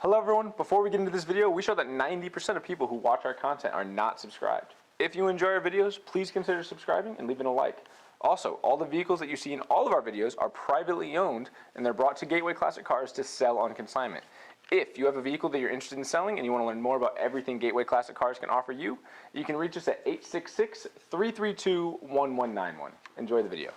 Hello everyone, before we get into this video, we show that 90% of people who watch our content are not subscribed. If you enjoy our videos, please consider subscribing and leaving a like. Also, all the vehicles that you see in all of our videos are privately owned and they're brought to Gateway Classic Cars to sell on consignment. If you have a vehicle that you're interested in selling and you want to learn more about everything Gateway Classic Cars can offer you, you can reach us at 866-332-1191. Enjoy the video.